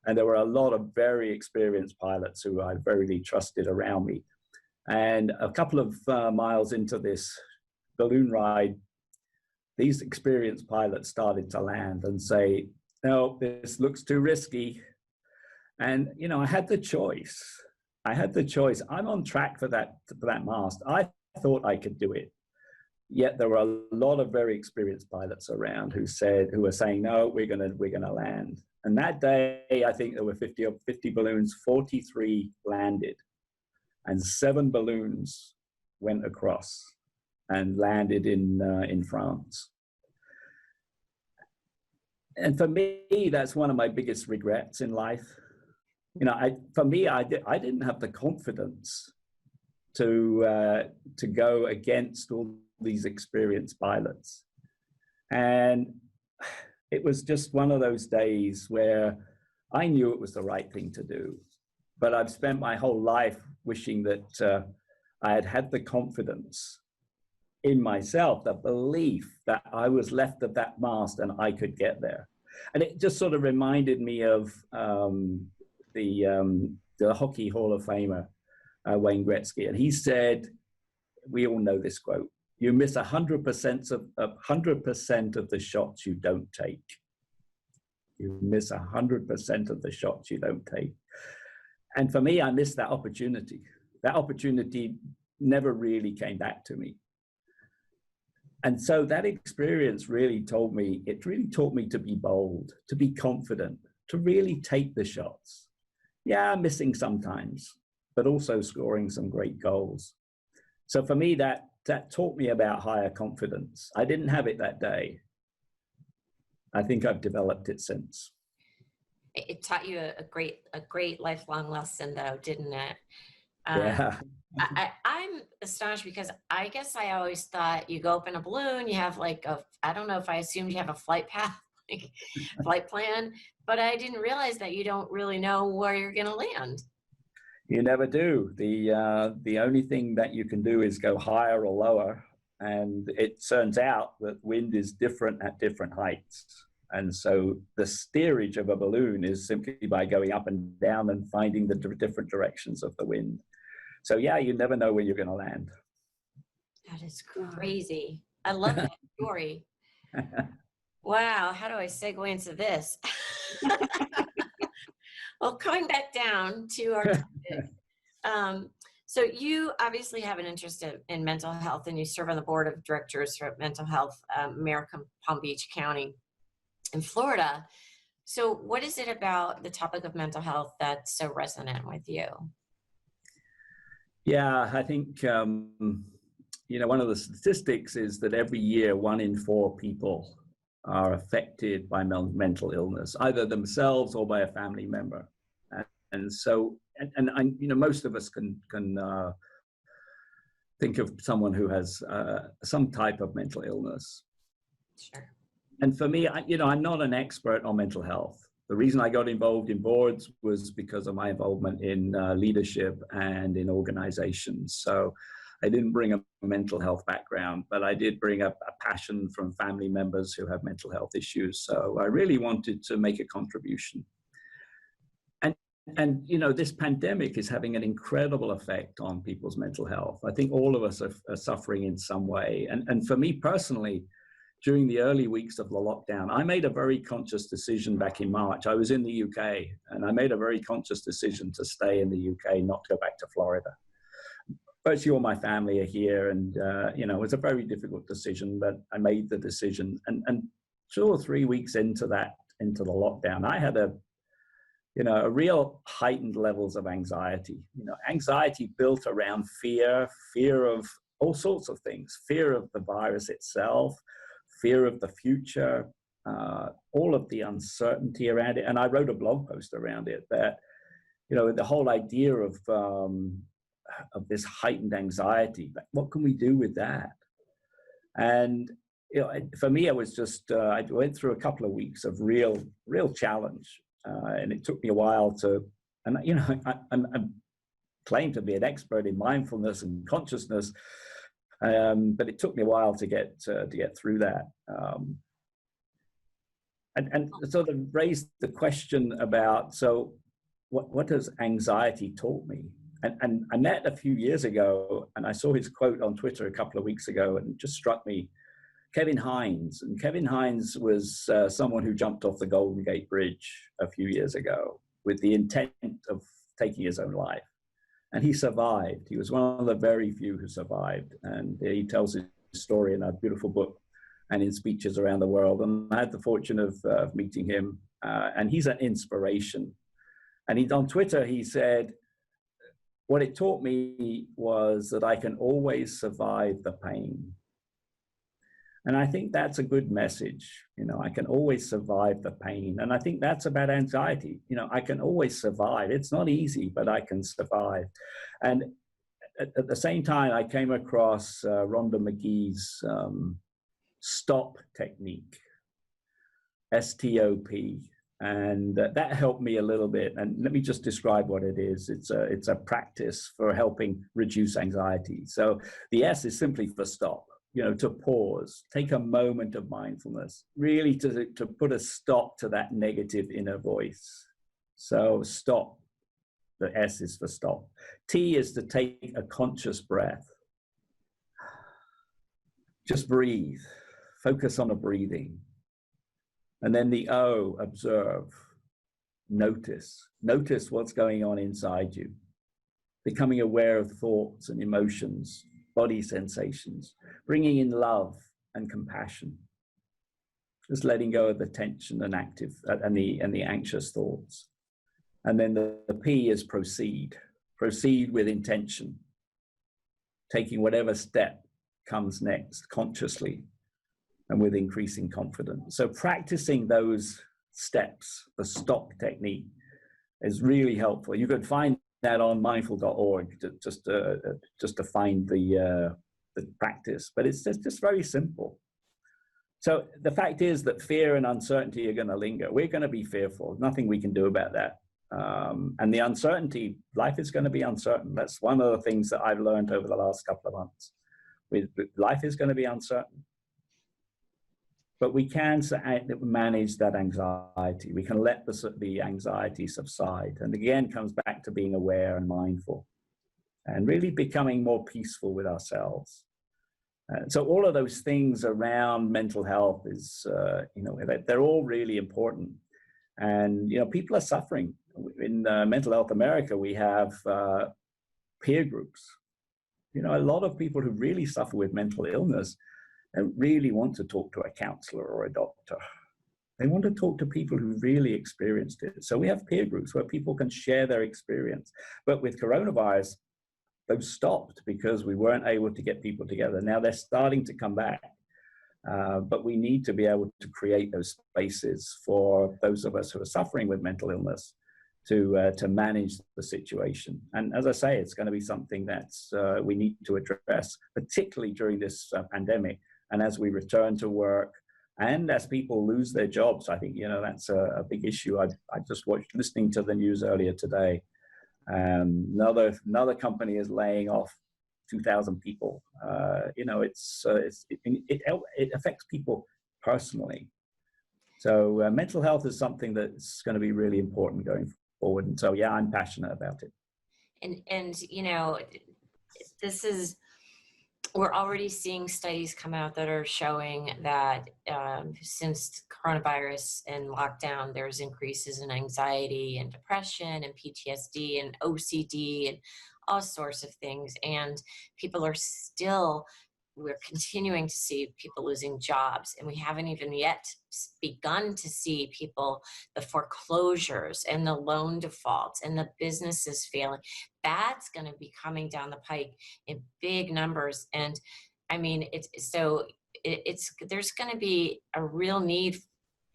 and there were a lot of very experienced pilots who I very trusted around me. And a couple of miles into this balloon ride, these experienced pilots started to land and say, "No, this looks too risky." And, I had the choice. I'm on track for that mast. I thought I could do it. Yet there were a lot of very experienced pilots around who were saying, "No, we're gonna land." And that day, I think there were 50 balloons, 43 landed, and 7 balloons went across and landed in France. And for me, that's one of my biggest regrets in life. I didn't have the confidence to go against all these experienced pilots. And it was just one of those days where I knew it was the right thing to do. But I've spent my whole life wishing that I had the confidence in myself, the belief that I was left of that mast and I could get there. And it just sort of reminded me of the Hockey Hall of Famer, Wayne Gretzky. And he said, we all know this quote, "You miss 100% of the shots you don't take." You miss 100% of the shots you don't take. And for me, I missed that opportunity. That opportunity never really came back to me. And so that experience really taught me to be bold, to be confident, to really take the shots. Yeah, missing sometimes, but also scoring some great goals. So for me, that taught me about higher confidence. I didn't have it that day. I think I've developed it since. It taught you a great lifelong lesson, though, didn't it? Yeah. I'm astonished because I guess I always thought you go up in a balloon, you have I don't know if I assumed you have a flight path, flight plan, but I didn't realize that you don't really know where you're going to land. You never do. The only thing that you can do is go higher or lower. And it turns out that wind is different at different heights. And so the steerage of a balloon is simply by going up and down and finding the different directions of the wind. So yeah, you never know where you're going to land. That is crazy. I love that story. Wow, how do I segue into this? Well, coming back down to our topic, um, so you obviously have an interest in mental health, and you serve on the board of directors for Mental Health America Palm Beach County in Florida. So what is it about the topic of mental health that's so resonant with you? Yeah, I think, one of the statistics is that every year, 1 in 4 people are affected by mental illness, either themselves or by a family member. And so, most of us can think of someone who has some type of mental illness. Sure. And for me, I'm not an expert on mental health. The reason I got involved in boards was because of my involvement in leadership and in organizations. So I didn't bring a mental health background, but I did bring a passion from family members who have mental health issues. So I really wanted to make a contribution. And this pandemic is having an incredible effect on people's mental health. I think all of us are suffering in some way. And for me personally, during the early weeks of the lockdown, I made a very conscious decision back in March. I was in the UK, and I made a very conscious decision to stay in the UK, not go back to Florida. Virtually all my family are here, and it was a very difficult decision, but I made the decision. And 2 or 3 weeks into the lockdown, I had a real heightened levels of anxiety. Anxiety built around fear of all sorts of things, fear of the virus itself, fear of the future, all of the uncertainty around it. And I wrote a blog post around it that, the whole idea of this heightened anxiety, what can we do with that? And, for me, it was just, I went through a couple of weeks of real challenge. And it took me a while I claim to be an expert in mindfulness and consciousness, but it took me a while to get through that. And sort of raised the question about, so what has anxiety taught me? And I met a few years ago, and I saw his quote on Twitter a couple of weeks ago, and it just struck me. Kevin Hines. And Kevin Hines was someone who jumped off the Golden Gate Bridge a few years ago with the intent of taking his own life. And he survived. He was one of the very few who survived. And he tells his story in a beautiful book and in speeches around the world. And I had the fortune of meeting him. And he's an inspiration. And on Twitter, he said, what it taught me was that I can always survive the pain. And I think that's a good message. I can always survive the pain. And I think that's about anxiety. I can always survive. It's not easy, but I can survive. And at the same time, I came across Rhonda McGee's STOP technique, STOP. And that helped me a little bit. And let me just describe what it is. It's a practice for helping reduce anxiety. So the S is simply for stop. To pause, take a moment of mindfulness, really to put a stop to that negative inner voice. So stop, the S is for stop. T is to take a conscious breath. Just breathe, focus on the breathing. And then the O, observe, notice what's going on inside you, becoming aware of thoughts and emotions, body sensations, bringing in love and compassion, just letting go of the tension and the anxious thoughts. And then the P is proceed with intention, taking whatever step comes next consciously and with increasing confidence. So practicing those steps, the STOP technique, is really helpful. You could find that on mindful.org just to find the practice, but it's just very simple. So the fact is that fear and uncertainty are going to linger. We're going to be fearful. Nothing we can do about that. And the uncertainty, life is going to be uncertain. That's one of the things that I've learned over the last couple of months. Life is going to be uncertain. But we can manage that anxiety. We can let the anxiety subside. And again, comes back to being aware and mindful and really becoming more peaceful with ourselves. So all of those things around mental health is, they're all really important. And, people are suffering. In Mental Health America, we have peer groups. A lot of people who really suffer with mental illness don't really want to talk to a counselor or a doctor. They want to talk to people who really experienced it. So we have peer groups where people can share their experience. But with coronavirus, those stopped because we weren't able to get people together. Now they're starting to come back. But we need to be able to create those spaces for those of us who are suffering with mental illness to manage the situation. And as I say, it's going to be something that's we need to address, particularly during this pandemic. And as we return to work, and as people lose their jobs, I think, that's a big issue. I just watched, listening to the news earlier today, another company is laying off 2,000 people. It affects people personally. So mental health is something that's going to be really important going forward. And so, yeah, I'm passionate about it. And this is, we're already seeing studies come out that are showing that since coronavirus and lockdown, there's increases in anxiety and depression and PTSD and OCD and all sorts of things. And people are still, we're continuing to see people losing jobs, and we haven't even yet begun to see people, the foreclosures and the loan defaults and the businesses failing. That's going to be coming down the pike in big numbers. And I mean, there's going to be a real need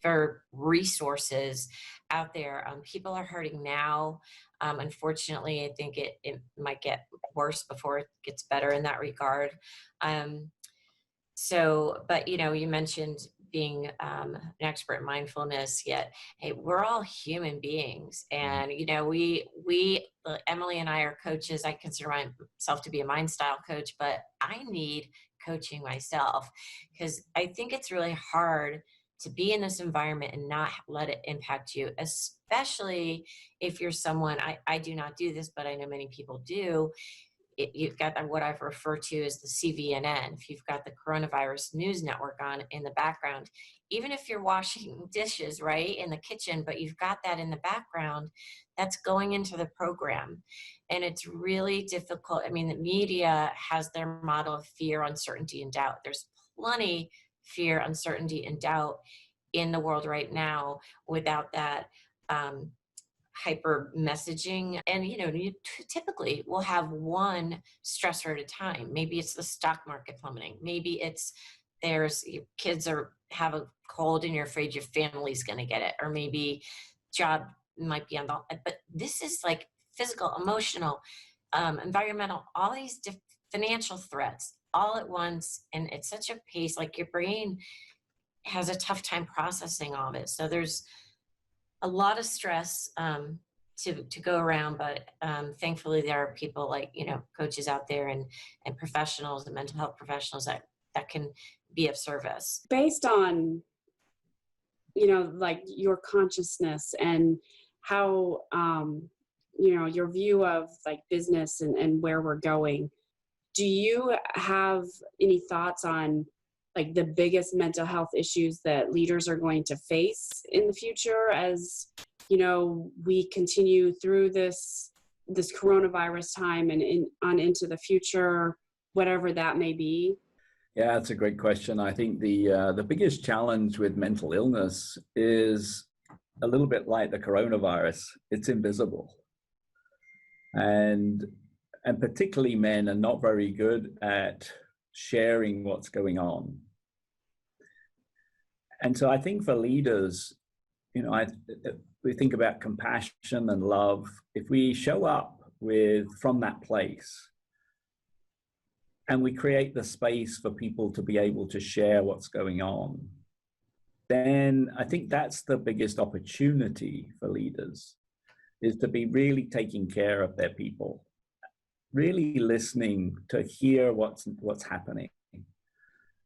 for resources out there. People are hurting now. Unfortunately, I think it might get worse before it gets better in that regard. But you mentioned being an expert in mindfulness, yet, hey, we're all human beings. And, Emily and I are coaches. I consider myself to be a mind style coach, but I need coaching myself because I think it's really hard to be in this environment and not let it impact you, especially if you're someone, I do not do this, but I know many people do. You've got what I've referred to as the CVNN. If you've got the coronavirus news network on in the background, even if you're washing dishes, right, in the kitchen, but you've got that in the background, that's going into the program. And it's really difficult. I mean, the media has their model of fear, uncertainty, and doubt. There's plenty fear, uncertainty, and doubt in the world right now without that hyper messaging. And you typically will have one stressor at a time. Maybe it's the stock market plummeting. Maybe it's your kids have a cold and you're afraid your family's going to get it, or maybe job might be on the, but this is like physical, emotional, environmental, all these financial threats all at once. And it's such a pace, like your brain has a tough time processing all of it. So there's a lot of stress to go around, but thankfully there are people like, coaches out there and professionals and mental health professionals that can be of service. Based on, like your consciousness and how, your view of like business and where we're going, do you have any thoughts on like the biggest mental health issues that leaders are going to face in the future as, we continue through this coronavirus time and on into the future, whatever that may be? Yeah, that's a great question. I think the biggest challenge with mental illness is a little bit like the coronavirus. It's invisible. And particularly men are not very good at sharing what's going on. And so I think for leaders, we think about compassion and love. If we show up from that place and we create the space for people to be able to share what's going on, then I think that's the biggest opportunity for leaders, is to be really taking care of their people, really listening to hear what's happening.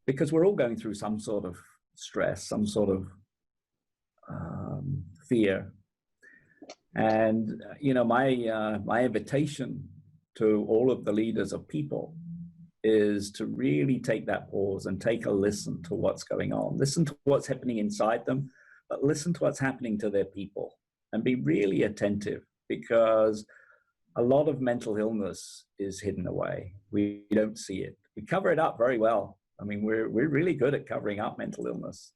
Because we're all going through some sort of stress, some sort of fear. And, my invitation to all of the leaders of people is to really take that pause and take a listen to what's going on, listen to what's happening inside them, but listen to what's happening to their people and be really attentive, because a lot of mental illness is hidden away. We don't see it. We cover it up very well. I mean, we're really good at covering up mental illness.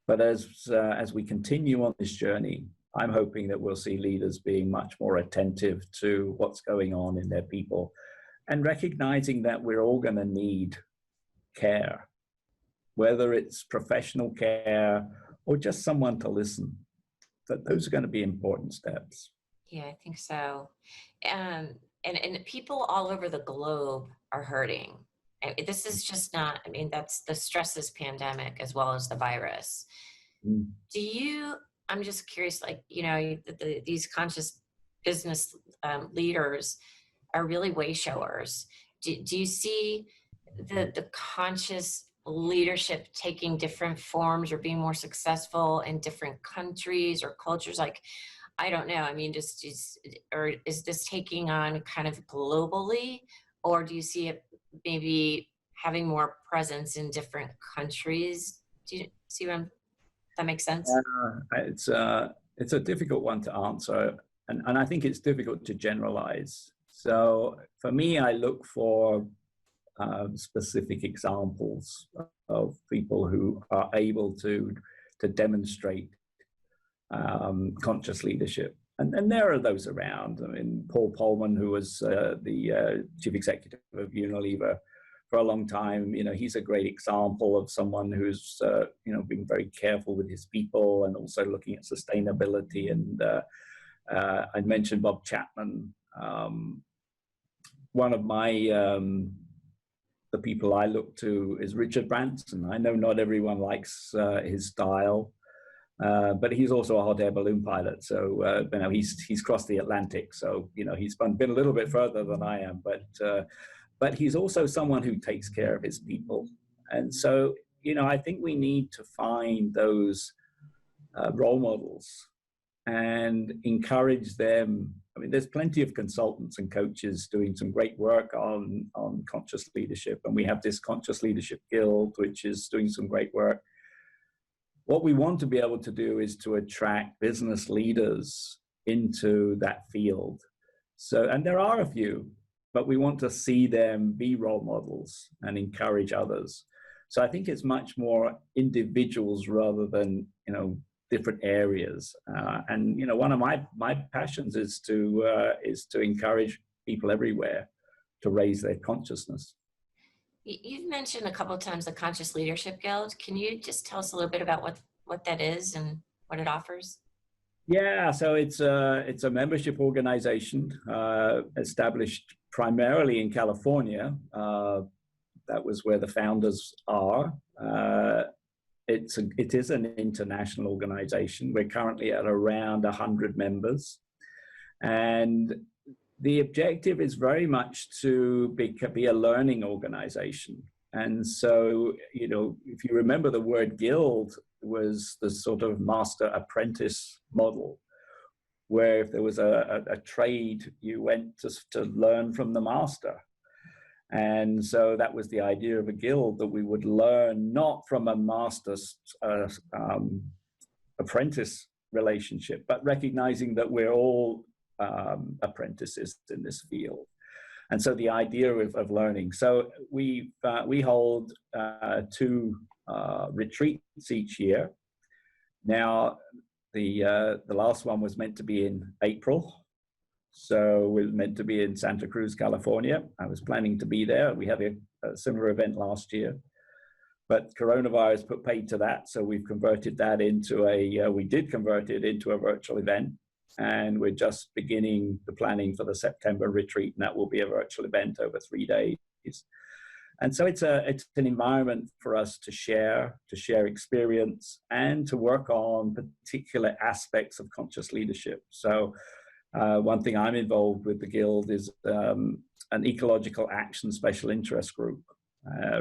But as we continue on this journey, I'm hoping that we'll see leaders being much more attentive to what's going on in their people and recognizing that we're all going to need care, whether it's professional care or just someone to listen. That those are going to be important steps. Yeah, I think so. And people all over the globe are hurting. This is just not, I mean, that's the stresses pandemic as well as the virus. Mm. I'm just curious, like, you know, these conscious business leaders are really way showers. Do you see the conscious leadership taking different forms or being more successful in different countries or cultures? Like, I don't know. I mean, or is this taking on kind of globally, or do you see it maybe having more presence in different countries? Do you see that makes sense? It's a difficult one to answer, and I think it's difficult to generalize. So for me, I look for specific examples of people who are able to demonstrate conscious leadership. And there are those around. I mean, Paul Polman, who was the chief executive of Unilever for a long time, you know, he's a great example of someone who's, you know, being very careful with his people and also looking at sustainability. And I mentioned Bob Chapman. One of my, the people I look to is Richard Branson. I know not everyone likes his style. But he's also a hot air balloon pilot, so you know, he's crossed the Atlantic, so you know, he's been a little bit further than I am. But he's also someone who takes care of his people, and so you know, I think we need to find those role models and encourage them. I mean, there's plenty of consultants and coaches doing some great work on conscious leadership, and we have this Conscious Leadership Guild, which is doing some great work. What we want to be able to do is to attract business leaders into that field. So, and there are a few, but we want to see them be role models and encourage others. So I think it's much more individuals rather than, you know, different areas. And, you know, one of my passions is to encourage people everywhere to raise their consciousness. You've mentioned a couple of times the Conscious Leadership Guild. Can you just tell us a little bit about what that is and what it offers? Yeah, so it's a membership organization established primarily in California. That was where the founders are. It is an international organization. We're currently at around 100 members, and the objective is very much to be a learning organization. And so, you know, if you remember, the word guild was the sort of master-apprentice model, where if there was a trade, you went to learn from the master. And so that was the idea of a guild, that we would learn not from a master's apprentice relationship, but recognizing that we're all apprentices in this field. And so the idea of learning. So we hold 2 retreats each year. Now, the last one was meant to be in April. So we're meant to be in Santa Cruz, California. I was planning to be there. We had a similar event last year, but coronavirus put paid to that. So we've converted that into we did convert it into a virtual event. And we're just beginning the planning for the September retreat, and that will be a virtual event over 3 days. And so it's an environment for us to share experience and to work on particular aspects of conscious leadership. So one thing I'm involved with the Guild is an ecological action special interest group,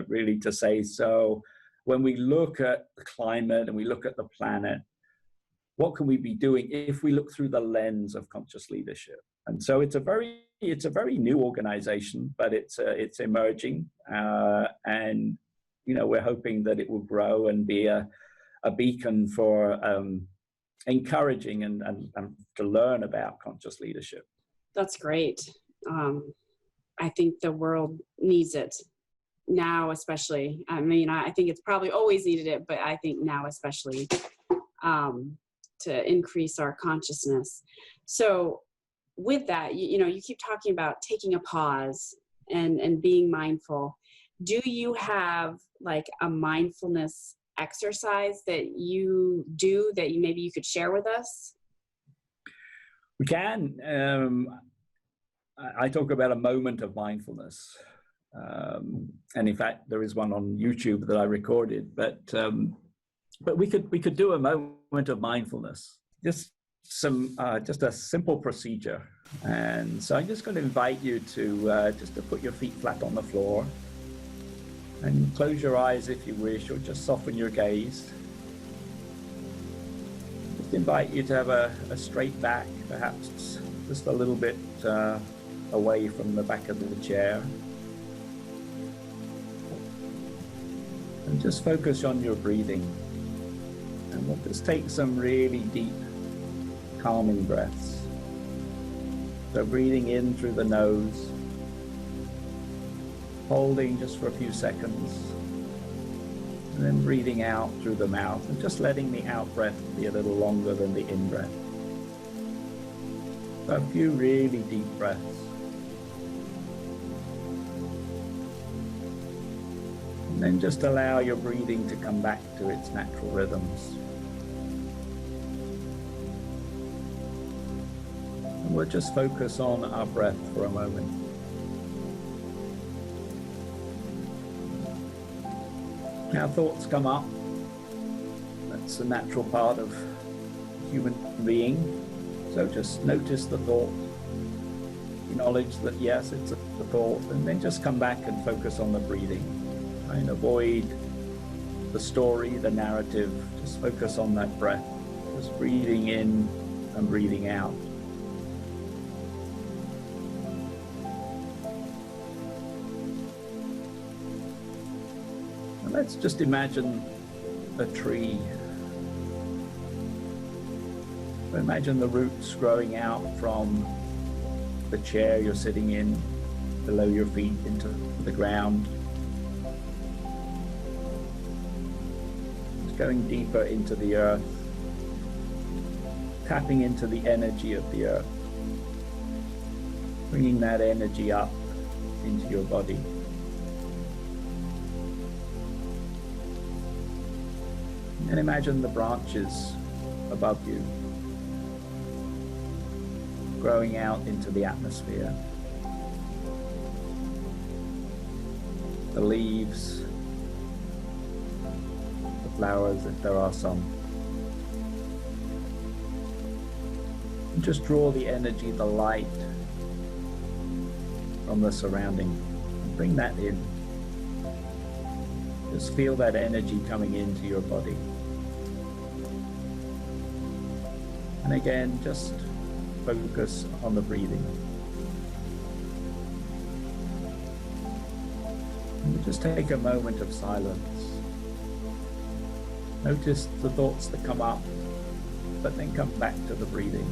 really to say, so when we look at the climate and we look at the planet, what can we be doing if we look through the lens of conscious leadership? And so it's a very it's a very new organization, but it's emerging, and we're hoping that it will grow and be a beacon for encouraging and to learn about conscious leadership. That's great. I think the world needs it now, especially. I mean, I think it's probably always needed it, but I think now especially, to increase our consciousness. So with that, you keep talking about taking a pause and being mindful. Do you have like a mindfulness exercise that you do that maybe you could share with us? We can. I talk about a moment of mindfulness. And in fact, there is one on YouTube that I recorded, but we could do a moment of mindfulness, just a simple procedure. And so I'm just going to invite you to just to put your feet flat on the floor and close your eyes if you wish, or just soften your gaze. Just invite you to have a straight back, perhaps just a little bit away from the back of the chair. And just focus on your breathing. And we'll just take some really deep, calming breaths. So breathing in through the nose, holding just for a few seconds, and then breathing out through the mouth, and just letting the out breath be a little longer than the in breath. So a few really deep breaths. And then just allow your breathing to come back to its natural rhythms. And we'll just focus on our breath for a moment. Now thoughts come up. That's a natural part of human being. So just notice the thought. Acknowledge that yes, it's a thought, and then just come back and focus on the breathing. Try and avoid the story, the narrative. Just focus on that breath. Just breathing in and breathing out. And let's just imagine a tree. Imagine the roots growing out from the chair you're sitting in, below your feet into the ground. Just going deeper into the earth, tapping into the energy of the earth, bringing that energy up into your body. And imagine the branches above you growing out into the atmosphere. The leaves, the flowers, if there are some. And just draw the energy, the light from the surrounding, and bring that in. Just feel that energy coming into your body. And again, just focus on the breathing. And just take a moment of silence. Notice the thoughts that come up, but then come back to the breathing.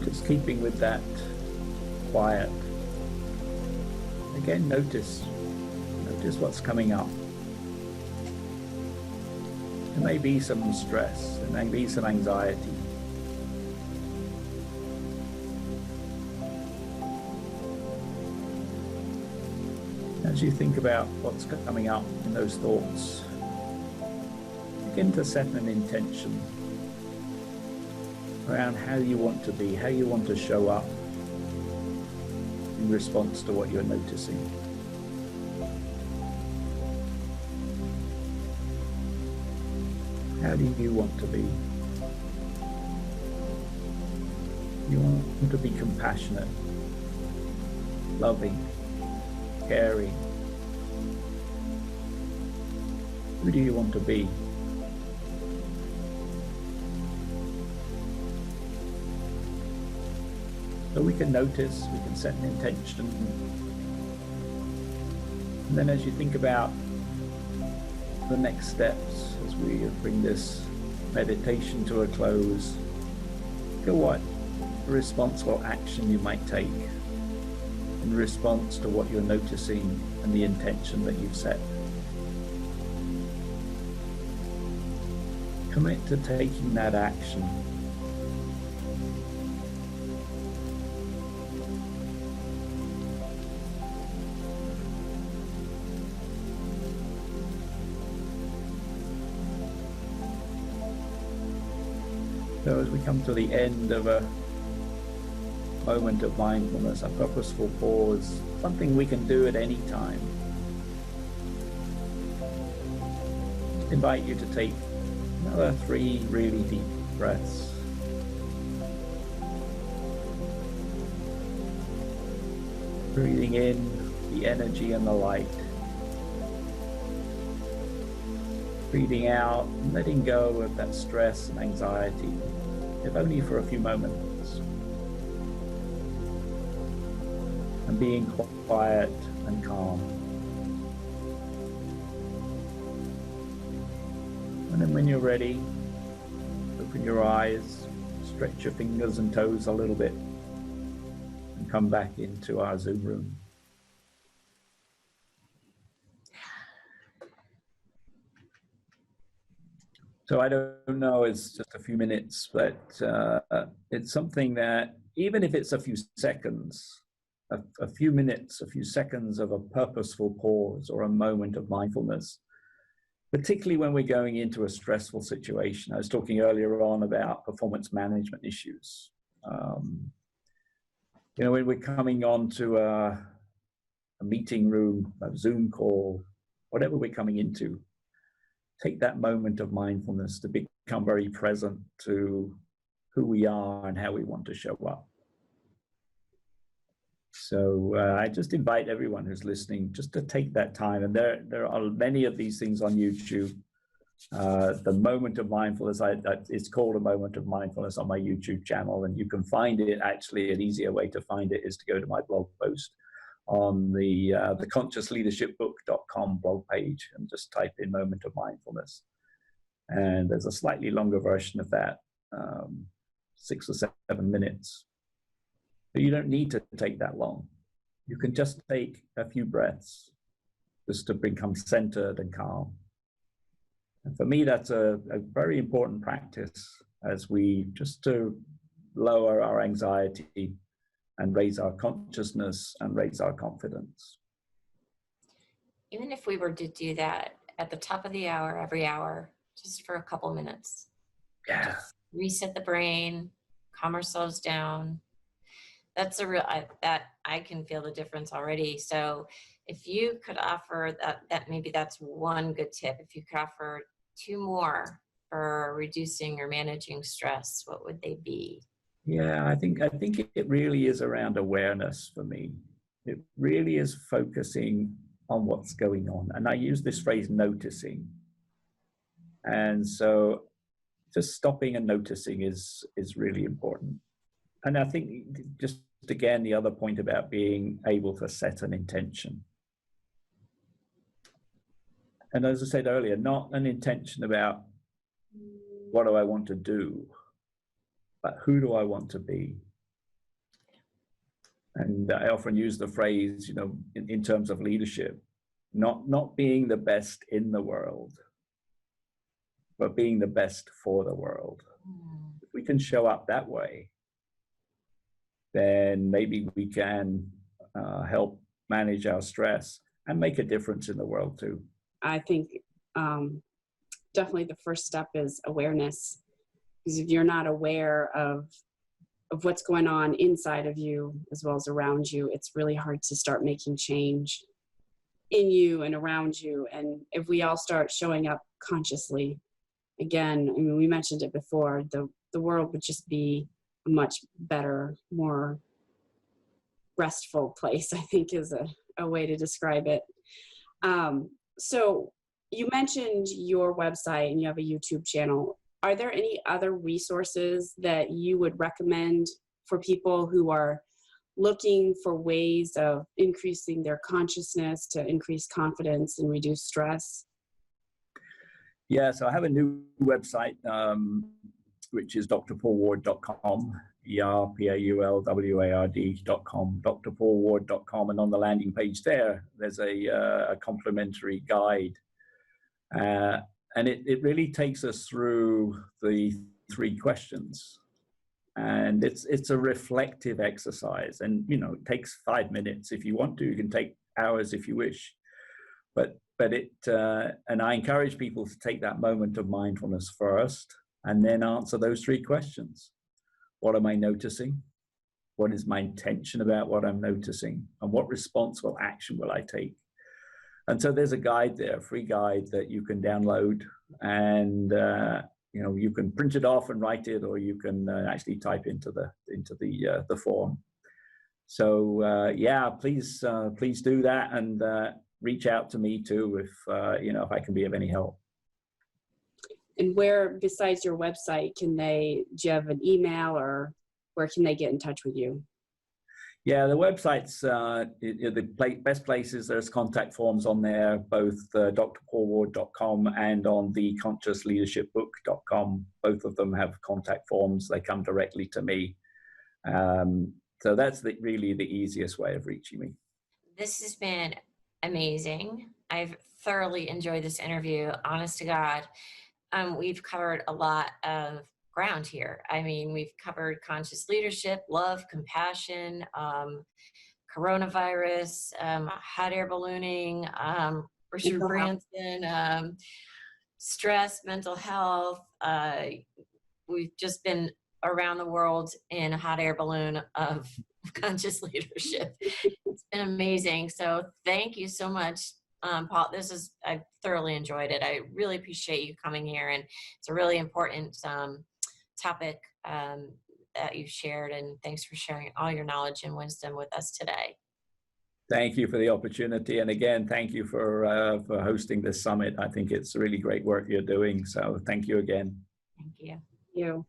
Just keeping with that quiet. Again, notice what's coming up. There may be some stress, there may be some anxiety. As you think about what's coming up in those thoughts, begin to set an intention around how you want to be, how you want to show up in response to what you're noticing. How do you want to be? You want to be compassionate, loving, caring. Who do you want to be? So we can notice, we can set an intention. And then as you think about the next steps, as we bring this meditation to a close, look at what responsible action you might take in response to what you're noticing and the intention that you've set. Commit to taking that action. So as we come to the end of a moment of mindfulness, a purposeful pause, something we can do at any time. I invite you to take another 3 really deep breaths. Breathing in the energy and the light. Breathing out, and letting go of that stress and anxiety, if only for a few moments. And being quiet and calm. And then when you're ready, open your eyes, stretch your fingers and toes a little bit, and come back into our Zoom room. So I don't know, it's just a few minutes, but it's something that, even if it's a few seconds, a few minutes, a few seconds of a purposeful pause or a moment of mindfulness, particularly when we're going into a stressful situation. I was talking earlier on about performance management issues. When we're coming on to a meeting room, a Zoom call, whatever we're coming into, take that moment of mindfulness to become very present to who we are and how we want to show up. So I just invite everyone who's listening just to take that time. And there are many of these things on YouTube. The moment of mindfulness, it's called a moment of mindfulness on my YouTube channel, and you can find it. Actually, an easier way to find it is to go to my blog post on the consciousleadershipbook.com blog page and just type in moment of mindfulness. And there's a slightly longer version of that, 6 or 7 minutes. But you don't need to take that long. You can just take a few breaths just to become centered and calm. And for me, that's a very important practice as we just to lower our anxiety and raise our consciousness and raise our confidence. Even if we were to do that at the top of the hour, every hour, just for a couple minutes. Yeah. Just reset the brain, calm ourselves down. That's that I can feel the difference already. So if you could offer that maybe that's one good tip. If you could offer 2 more for reducing or managing stress, what would they be? Yeah, I think it really is around awareness for me. It really is focusing on what's going on. And I use this phrase, noticing. And so just stopping and noticing is really important. And I think just again, the other point about being able to set an intention. And as I said earlier, not an intention about what do I want to do, but who do I want to be? And I often use the phrase, in terms of leadership, not being the best in the world, but being the best for the world. If we can show up that way, then maybe we can help manage our stress and make a difference in the world too. I think definitely the first step is awareness. Because if you're not aware of what's going on inside of you as well as around you, it's really hard to start making change in you and around you. And if we all start showing up consciously again, I mean, we mentioned it before, the world would just be a much better, more restful place, I think is a way to describe it. So you mentioned your website and you have a YouTube channel. Are there any other resources that you would recommend for people who are looking for ways of increasing their consciousness to increase confidence and reduce stress? Yeah, so I have a new website, which is drpaulward.com, ERPAULWARD.com, drpaulward.com. And on the landing page there, there's a complimentary guide. And it really takes us through the 3 questions. And it's a reflective exercise. And, you know, it takes 5 minutes if you want to. You can take hours if you wish. But and I encourage people to take that moment of mindfulness first and then answer those 3 questions. What am I noticing? What is my intention about what I'm noticing? And what responsible action will I take? And so there's a guide there, a free guide that you can download, and you know, you can print it off and write it, or you can actually type into the form. So yeah, please do that, and reach out to me too if you know, if I can be of any help. And where, besides your website, do you have an email, or where can they get in touch with you? Yeah, the website's the best places. There's contact forms on there, both drpaulward.com and on the consciousleadershipbook.com. Both of them have contact forms. They come directly to me. So that's really the easiest way of reaching me. This has been amazing. I've thoroughly enjoyed this interview, honest to God. We've covered a lot of ground here. I mean, we've covered conscious leadership, love, compassion, coronavirus, hot air ballooning, Richard Branson, stress, mental health. We've just been around the world in a hot air balloon of conscious leadership. It's been amazing. So thank you so much, Paul. I've thoroughly enjoyed it. I really appreciate you coming here, and it's a really important topic that you've shared, and thanks for sharing all your knowledge and wisdom with us today. Thank you for the opportunity, and again, thank you for hosting this summit. I think it's really great work you're doing, so thank you again. Thank you. Thank you.